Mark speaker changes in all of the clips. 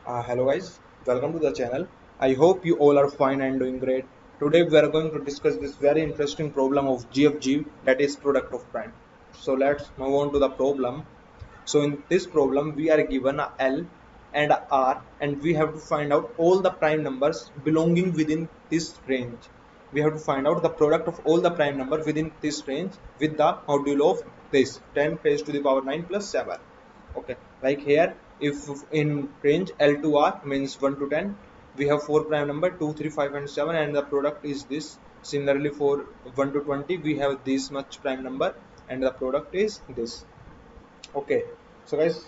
Speaker 1: Hello guys, welcome to the channel. I hope you all are fine and doing great. Today we are going to discuss this very interesting problem of GFG, that is product of prime. So let's move on to the problem. So in this problem we are given a L and a R and we have to find out all the prime numbers belonging within this range. We have to find out the product of all the prime number within this range with the modulo of this 10 raised to the power 9 plus 7. Okay, like here, if in range L to R means 1 to 10, we have four prime number 2, 3, 5 and 7 and the product is this. Similarly for 1 to 20 we have this much prime number and the product is this. Okay, so guys,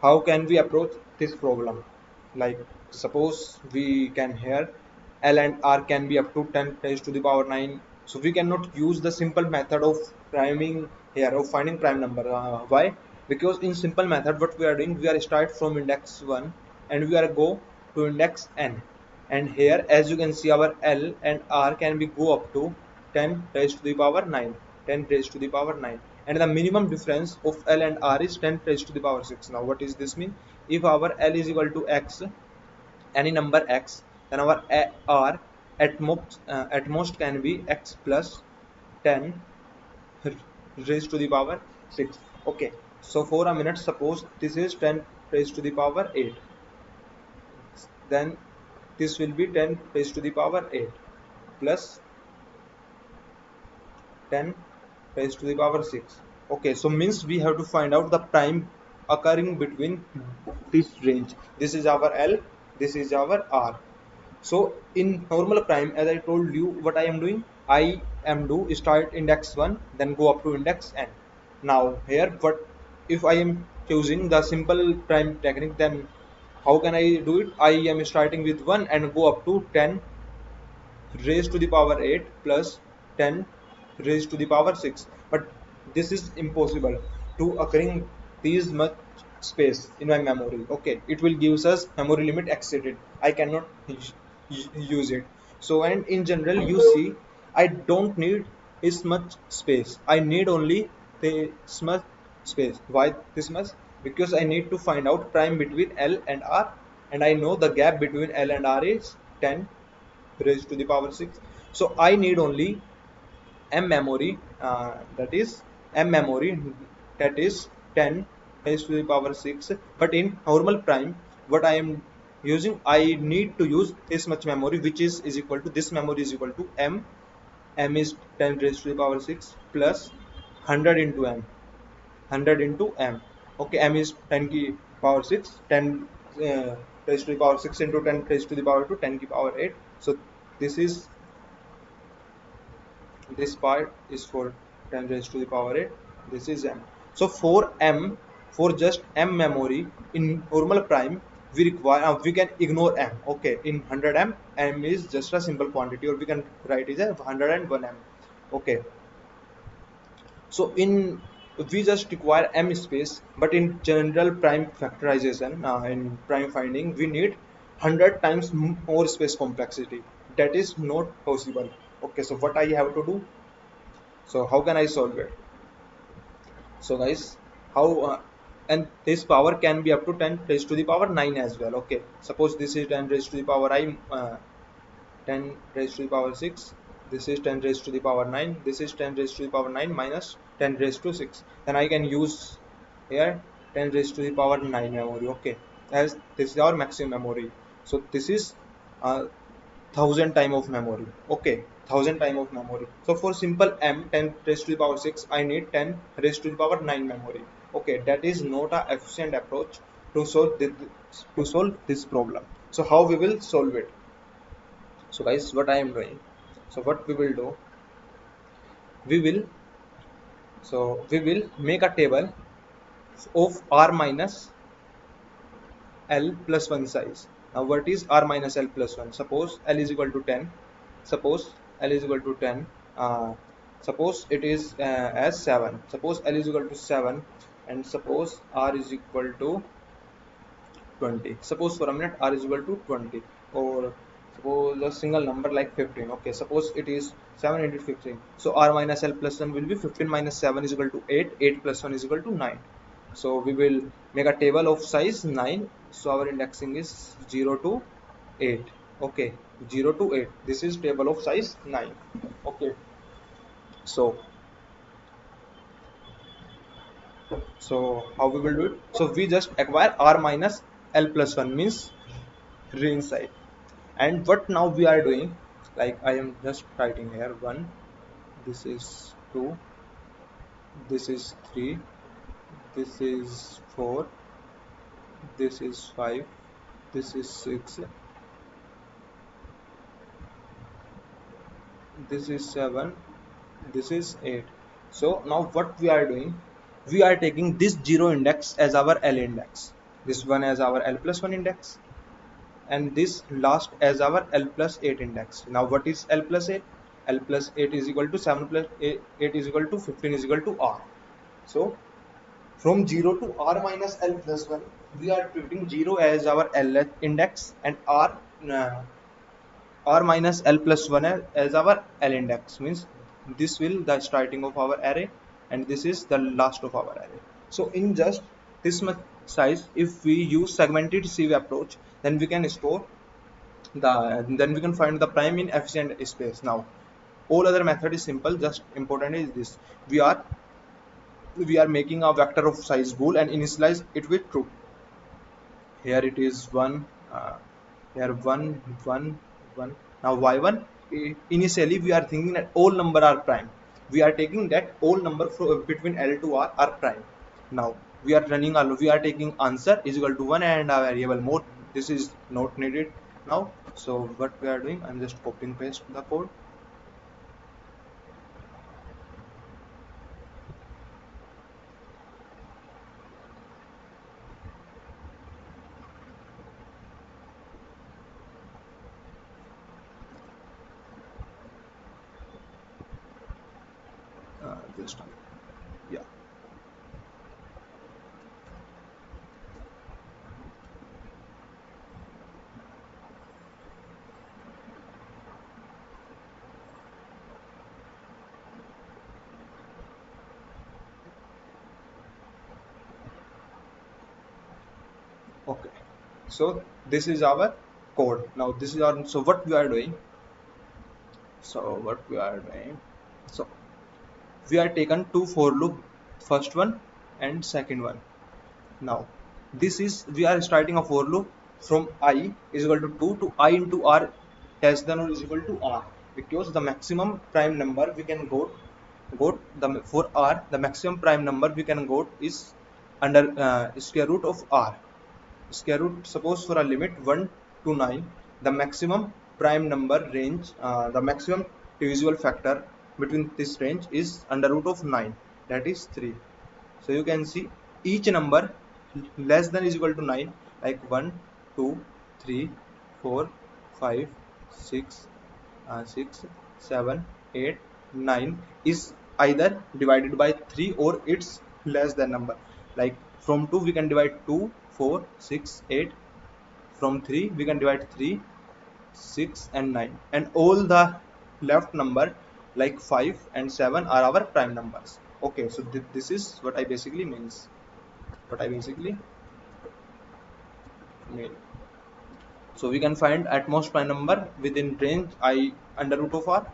Speaker 1: how can we approach this problem? Like, suppose we can here L and R can be up to 10 raised to the power 9, so we cannot use the simple method of priming here of finding prime number. Why? Because in simple method what we are doing, we are start from index 1 and we are go to index n, and here as you can see our L and R can be go up to 10 raised to the power 9, 10 raised to the power 9, and the minimum difference of L and R is 10 raised to the power 6. Now what is this mean? If our L is equal to x, any number x, then our R at most can be x plus 10 raised to the power 6. Okay, so for a minute suppose this is 10 raised to the power 8, then this will be 10 raised to the power 8 plus 10 raised to the power 6. Okay, so means we have to find out the prime occurring between this range. This is our L, this is our R. So in normal prime, as I told you, what I am doing, I am do start index 1 then go up to index n. Now here, what if I am choosing the simple prime technique, then how can I do it? I am starting with 1 and go up to 10 raised to the power 8 plus 10 raised to the power 6, but this is impossible to occurring these much space in my memory. Okay, it will gives us memory limit exceeded, I cannot use it. So, and in general you see, I don't need this much space, I need only this much space. Why this much? Because I need to find out prime between L and R, and I know the gap between L and R is 10 raised to the power 6. So I need only m memory, that is m memory, that is 10 raised to the power 6. But in normal prime, what I am using, I need to use this much memory, which is equal to, this memory is equal to m is 10 raised to the power 6 plus 100 into m, 100 into m. Okay, m is 10 ki power 6, 10 raised to the power 6 into 10 raised to the power 2, 10 ki power 8. So this is, this part is for 10 raised to the power 8, this is m. So for m, for just m memory in normal prime, we require, we can ignore m. Okay, in 100 m is just a simple quantity, or we can write it as 101 m. Okay, so in, we just require m space, but in general prime factorization, in prime finding, we need 100 times more space complexity. That is not possible. Okay, so what I have to do? So how can I solve it? So guys, how and this power can be up to 10 raised to the power 9 as well. Okay, suppose this is 10 raised to the power 10 raised to the power 6, this is 10 raised to the power 9, this is 10 raised to the power 9 minus 10 raised to 6, then I can use here 10 raised to the power 9 memory. Okay, as this is our maximum memory, so this is 1000 time of memory. Okay, 1000 time of memory. So for simple m 10 raised to the power 6, I need 10 raised to the power 9 memory. Okay, that is not a efficient approach to solve this problem. So how we will solve it? So guys, what I am doing, so what we will do, we will, so we will make a table of r minus L plus 1 size. Now what is r minus L plus 1? Suppose L is equal to 10, suppose L is equal to 10, suppose it is as 7, suppose L is equal to 7, and suppose r is equal to 20. Suppose for a minute r is equal to 20, or suppose a single number like 15. Okay, suppose it is 7 into 15, so r minus L plus 1 will be 15 minus 7 is equal to 8, 8 plus 1 is equal to 9. So we will make a table of size 9. So our indexing is 0 to 8. Okay, 0 to 8. This is table of size 9. Okay, so how we will do it? So we just acquire r minus l plus 1 means range side. And what now we are doing, like I am just writing here 1, this is 2, this is 3, this is 4, this is 5, this is 6, this is 7, this is 8. So now what we are doing, we are taking this 0 index as our L index, this one as our L plus 1 index, and this last as our L plus 8 index. Now what is L plus 8? L plus 8 is equal to 7 plus 8 is equal to 15 is equal to R. So from 0 to R minus L plus 1, we are treating 0 as our L index and R minus L plus 1 as our L index, means this will the starting of our array and this is the last of our array. So in just this much size, if we use segmented sieve approach, then we can store then we can find the prime in efficient space. Now all other method is simple, just important is this, we are making a vector of size bool and initialize it with true. Here it is 1, here 1 1 1. Now y1, initially we are thinking that all number are prime, we are taking that all number between L to R are prime. Now we are we are taking answer is equal to 1 and a variable more, this is not needed now. So what we are doing, I'm just copying paste the code. This time, yeah. Okay, so this is our code. Now this is our, so what we are doing, so we are taken two for loop, first one and second one. Now this is, we are starting a for loop from I is equal to 2 to I into R less than or is equal to R, because the maximum prime number we can go the for R, the maximum prime number we can go is under square root of R. Square root, suppose for a limit 1 to 9, the maximum prime number range, the maximum divisible factor between this range is under root of 9, that is 3. So you can see each number less than is equal to 9, like 1 2 3 4 5 6 6 7 8 9 is either divided by 3 or it's less than number. Like from 2 we can divide 2 4 6 8, from 3 we can divide 3 6 and 9, and all the left number like 5 and 7 are our prime numbers. Okay, so this is what I basically mean. So we can find at most prime number within range I under root of R,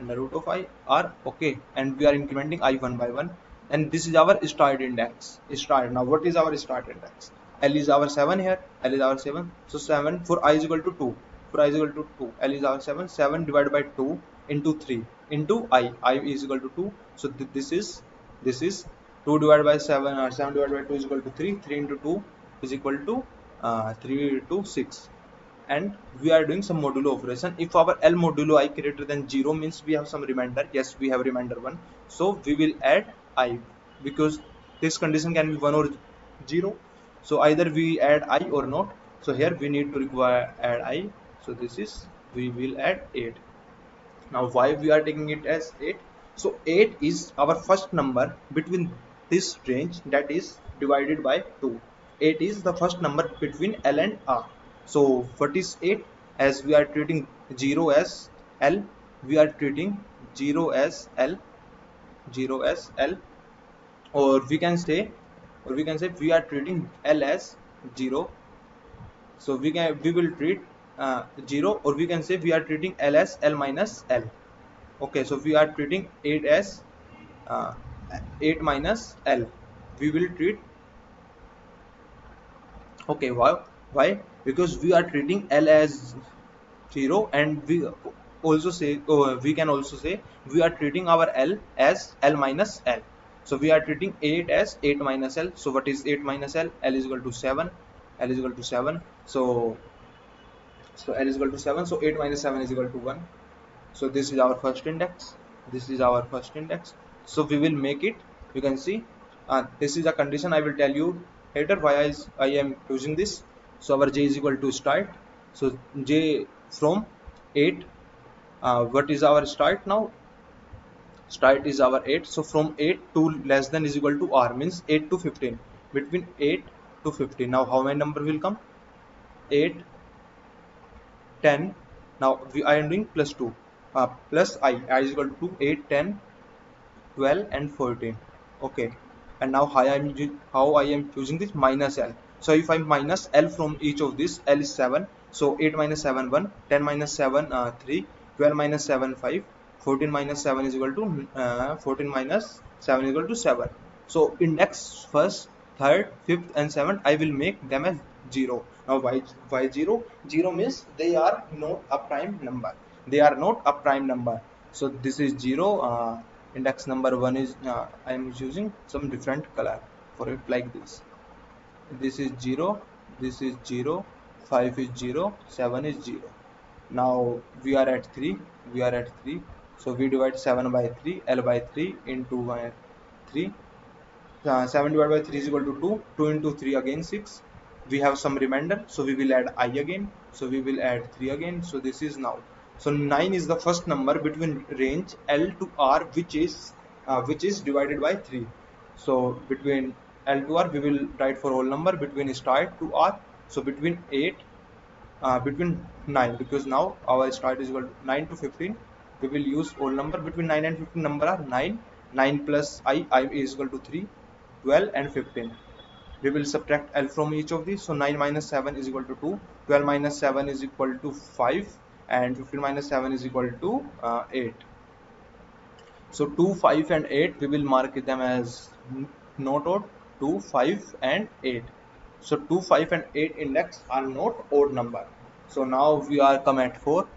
Speaker 1: I R. Okay, and we are incrementing I one by one, and this is our start index. Start, now what is our start index? L is our 7 here, L is our 7, so 7 for I is equal to 2, for I is equal to 2, L is our 7, 7 divided by 2 into 3 into I is equal to 2. So this is 2 divided by 7 or 7 divided by 2 is equal to 3, 3 into 2 is equal to 3 to 6. And we are doing some modulo operation. If our L modulo I greater than 0 means we have some remainder. Yes, we have remainder 1, so we will add I, because this condition can be 1 or 0, so either we add I or not. So here we need to require add I, so this is, we will add 8. Now why we are taking it as 8? So 8 is our first number between this range, that is divided by 2. 8 is the first number between L and R. So what is 8? As we are treating 0 as L, we are treating 0 as L, 0 as L, or we can say we are treating L as 0. So we will treat 0, or we can say we are treating L as L minus L. Okay, so we are treating 8 as uh, 8 minus L. We will treat, okay, why? Because we are treating L as 0, and we also say, we can also say we are treating our L as L minus L. So we are treating 8 as 8 minus L. So what is 8 minus L? L is equal to 7. L is equal to 7. So L is equal to 7. So 8 minus 7 is equal to 1. So this is our first index. This is our first index. So we will make it. You can see this is a condition. I will tell you later why I am using this. So our j is equal to start. So j from 8. What is our start now? Start is our 8. So from 8 to less than is equal to r, means 8 to 15. Between 8 to 15. Now how many number will come? 8, 10. Now I am doing plus 2. Plus I is equal to 8, 10, 12 and 14. Okay, and now how I am choosing this? Minus L. So if I minus L from each of this, L is 7. So 8 minus 7 1, 10 minus 7 3, 12 minus 7 5, 14 minus 7 is equal to 14 minus 7 is equal to 7. So index first, third, fifth and seventh, I will make them as 0. Now why 0? 0 means they are not a prime number. They are not a prime number. So this is 0. Index number 1 is I am using some different color for it, like this. This is 0, this is 0, 5 is 0, 7 is 0. Now we are at 3. We are at 3. So we divide 7 by 3, L by 3 into 3. 7 divided by 3 is equal to 2. 2 into 3 again 6. We have some remainder, so we will add I again. So we will add 3 again. So this is now. So 9 is the first number between range L to R, which is divided by 3. So between L to R, we will write for whole number between start to R. So between 8, between 9, because now our start is equal to 9 to 15. We will use whole number between 9 and 15. Number are 9. 9 plus I is equal to 3. 12 and 15. We will subtract L from each of these. So 9 minus 7 is equal to 2. 12 minus 7 is equal to 5. And 15 minus 7 is equal to 8. So 2, 5 and 8, we will mark them as not odd. 2, 5 and 8. So 2, 5 and 8 index are not odd number. So now we are come at 4.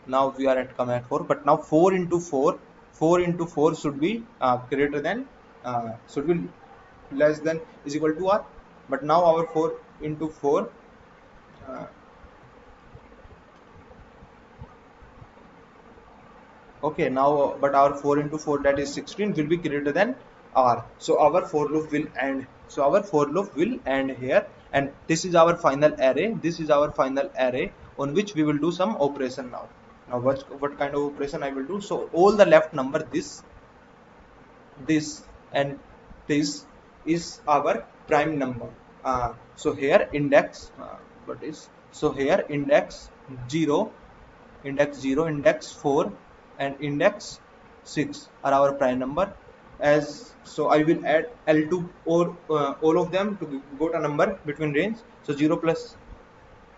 Speaker 1: Now we are at come at 4. But now 4 into 4. 4 into 4 should be greater than, should be less than is equal to R. But now our 4 into 4, okay, now but our 4 into 4, that is 16, will be greater than R. So our for loop will end. So our for loop will end here, and this is our final array. This is our final array on which we will do some operation now. Now what kind of operation I will do? So all the left number, this and this is our prime number. So here index what is, so here index 0, index 0, index 4 and index 6 are our prime number. As so I will add L to all of them to get a number between range. So 0 plus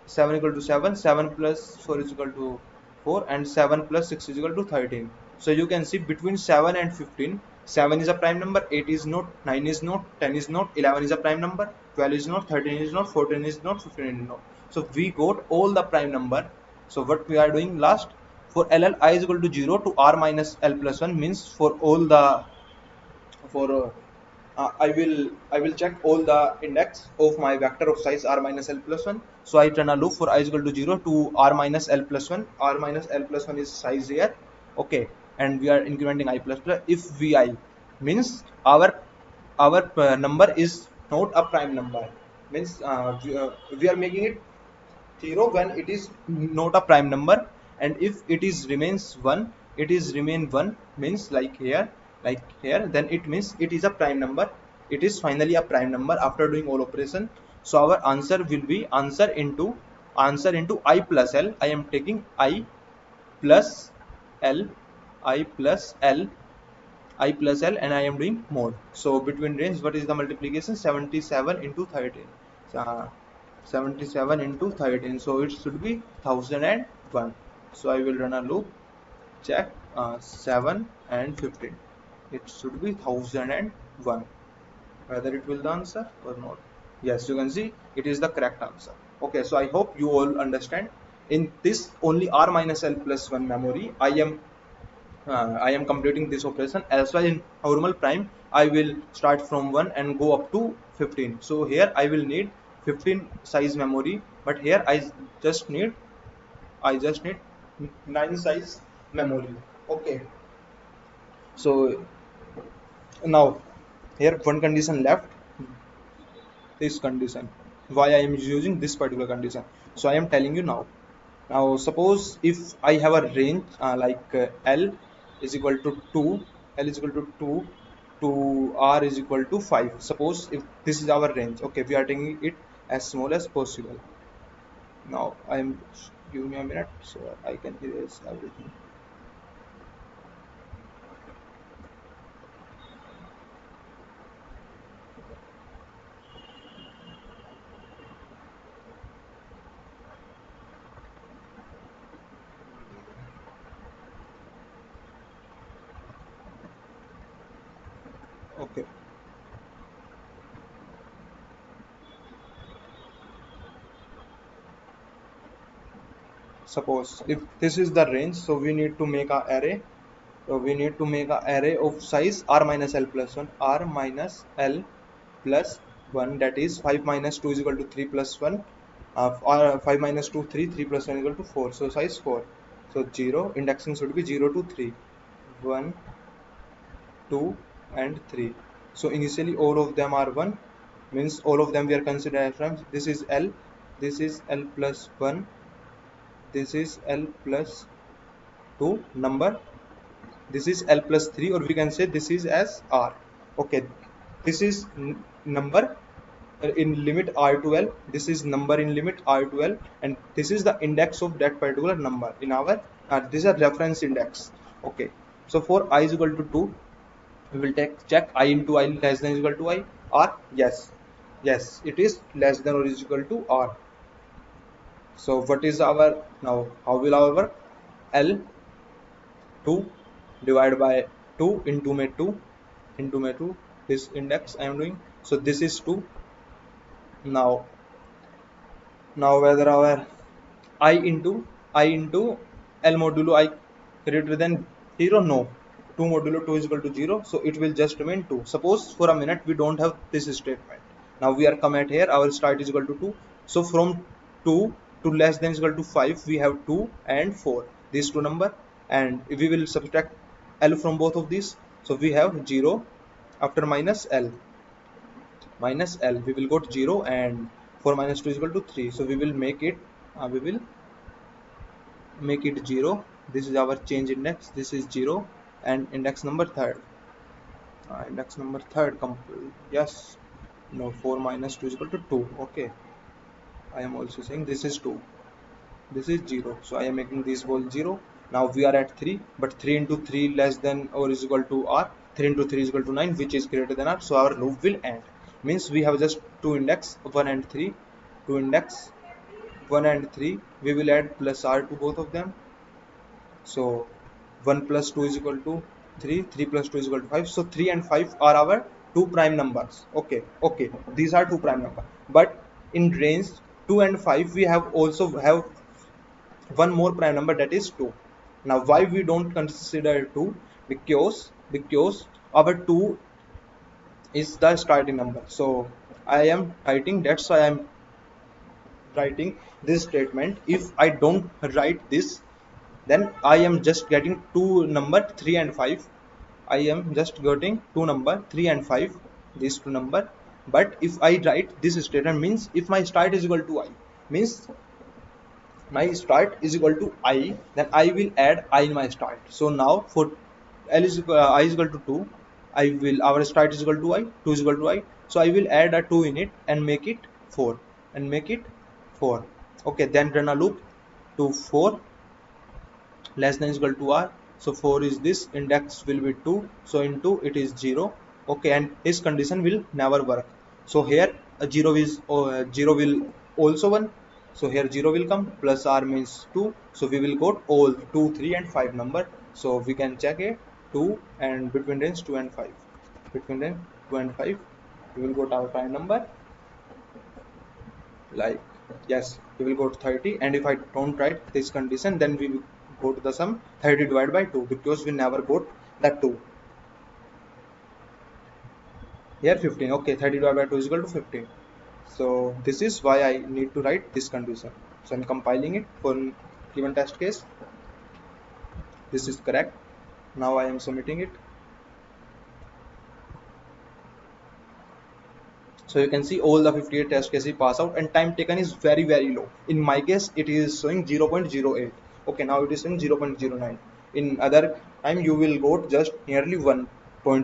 Speaker 1: 7 equal to 7, 7 plus 4 is equal to 4, and 7 plus 6 is equal to 13. So you can see between 7 and 15, 7 is a prime number, 8 is not, 9 is not, 10 is not, 11 is a prime number, 12 is not, 13 is not, 14 is not, 15 is not. So we got all the prime number. So what we are doing last, for LL I is equal to 0 to R minus L plus 1, means for all the, for I will check all the index of my vector of size r minus l plus 1. So I run a loop for I is equal to 0 to r minus l plus 1. R minus l plus 1 is size here. Okay, and we are incrementing I plus plus. If vi means our number is not a prime number, means we are making it 0 when it is not a prime number, and if it is remains 1, it is remain 1, means like here, then it means it is a prime number. It is finally a prime number after doing all operation. So our answer will be answer into I plus L. I am taking I plus L, I plus L I plus L, and I am doing mod. So between range, what is the multiplication? 77 into 13. Uh, 77 into 13. So it should be 1001. So I will run a loop, check 7 and 15. It should be 1001. Whether it will the answer or not. Yes, you can see it is the correct answer. Okay, so I hope you all understand. In this only R minus L plus 1 memory, I am completing this operation. As well in normal prime, I will start from 1 and go up to 15. So here I will need 15 size memory, but here I just need 9 size memory. Okay, so now here one condition left, this condition, why I am using this particular condition. So I am telling you now. Now suppose if I have a range L is equal to 2, L is equal to 2 to R is equal to 5. Suppose if this is our range, okay, we are taking it as small as possible. Now I am, give me a minute so I can erase everything. Okay, suppose if this is the range, so we need to make a array. So we need to make an array of size R minus L plus 1, R minus L plus 1, that is 5 minus 2 is equal to 3 plus 1, or 5 minus 2 3, 3 plus 1 is equal to 4, so size 4. So 0, indexing should be 0 to 3, 1, 2 and 3. So initially all of them are 1, means all of them we are considering as this is L, this is L plus 1, this is L plus 2 number, this is L plus 3, or we can say this is as R. Okay, this is number in limit R to L, this is number in limit R to L, and this is the index of that particular number in our this is a reference index. Okay, so for I is equal to 2, we will check I into I less than or equal to I, or yes, it is less than or is equal to R. So what is our, now how will our work? L 2 divided by 2 into my 2, this index I am doing, so this is 2. Now whether our I into L modulo I greater than 0, no, 2 modulo 2 is equal to 0, so it will just remain 2. Suppose for a minute we don't have this statement, now we are come at here, our start is equal to 2, so from 2 to less than is equal to 5 we have 2 and 4, these two number, and if we will subtract L from both of these, so we have 0 after minus L we will go to 0, and 4 minus 2 is equal to 3, so we will make it 0. This is our change index, this is 0, and index number third, yes, no, 4 minus 2 is equal to 2. Okay, I am also saying this is 2, this is 0, so I am making this whole 0. Now we are at 3, but 3 into 3 less than or is equal to R, 3 into 3 is equal to 9, which is greater than R, so our loop will end. Means we have just two index 1 and 3, two index 1 and 3, we will add plus R to both of them, so 1 plus 2 is equal to 3, 3 plus 2 is equal to 5, so 3 and 5 are our two prime numbers. Okay, these are two prime numbers, but in range 2 and 5 we have also have one more prime number, that is 2. Now why we don't consider 2? Because our 2 is the starting number, so I am writing, that's why I am writing this statement. If I don't write this, then I am just getting two number 3 and 5, I am just getting two number 3 and 5, these two number. But if I write this statement, means if my start is equal to I, means my start is equal to I, then I will add I in my start. So now for I is equal to 2, I will, our start is equal to I, 2 is equal to I, so I will add a 2 in it and make it 4, and make it 4. Okay, then run a loop to 4 less than is equal to R, So 4 is this, index will be 2, so in 2 it is 0. Okay, and this condition will never work. So here 0 will also 1. So here 0 will come, plus r means 2. So we will got all 2, 3 and 5 number. So we can check it 2 and between range 2 and 5. Between range 2 and 5 we will got our prime number, like, yes, we will go to 30. And if I don't write this condition, then we will go to the sum 30 divided by 2, because we never got that 2. Here 15. Okay, 30 divided by 2 is equal to 15. So this is why I need to write this condition. So I'm compiling it for given test case. This is correct. Now I am submitting it. So you can see all the 58 test cases pass out, and time taken is very low. In my case it is showing 0.08. Okay, now it is showing 0.09. In other time you will go just nearly 1.0 or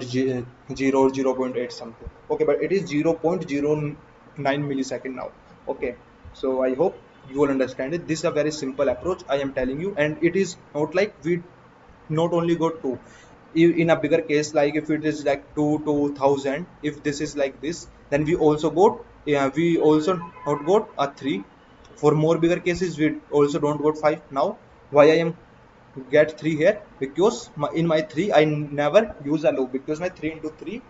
Speaker 1: 0.8 something. Okay, but it is 0.09 millisecond now. Okay, so I hope you will understand it. This is a very simple approach I am telling you, and it is not like we not only got 2. In a bigger case, like if it is like 2 to 1000, if this is like this, then we also got, yeah, we also not got a 3. For more bigger cases we also don't got 5. Now why I am get 3 here? Because in my 3 I never use a loop, because my 3 into 3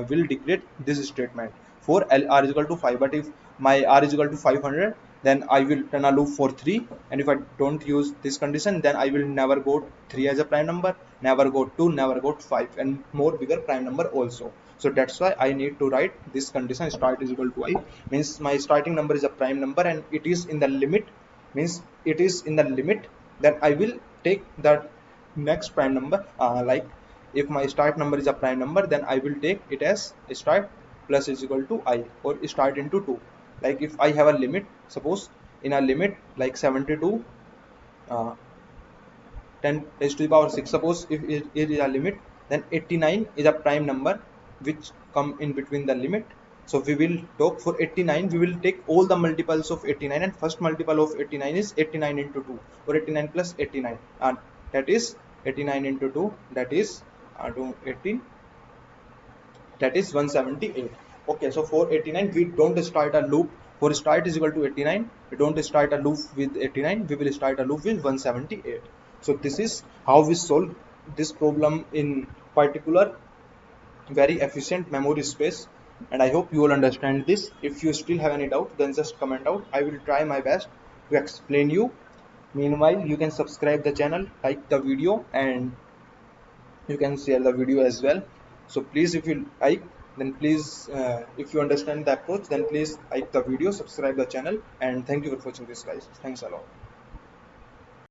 Speaker 1: will declare this statement for r is equal to 5. But if my r is equal to 500, then I will turn a loop for 3. And if I don't use this condition, then I will never go 3 as a prime number, never go 2, never go 5, and more bigger prime number also. So that's why I need to write this condition, start is equal to I, means my starting number is a prime number and it is in the limit, means it is in the limit, then I will take that next prime number, like if my start number is a prime number, then I will take it as start plus is equal to I, or start into 2. Like if I have a limit, suppose in a limit like 72, 10 raised to the power 6, suppose if it is a limit, then 89 is a prime number which come in between the limit. So we will talk for 89, we will take all the multiples of 89, and first multiple of 89 is 89 into 2, or 89 plus 89, and that is 89 into 2, that is 18, that is 178. Okay, so for 89 we don't start a loop. For start is equal to 89, we don't start a loop with 89, we will start a loop with 178. So this is how we solve this problem in particular very efficient memory space, and I hope you will understand this. If you still have any doubt, then just comment out. I will try my best to explain you. Meanwhile, you can subscribe the channel, like the video, and you can share the video as well. So please, if you like, then please, if you understand the approach, then please like the video, subscribe the channel, and thank you for watching this, guys. Thanks a lot.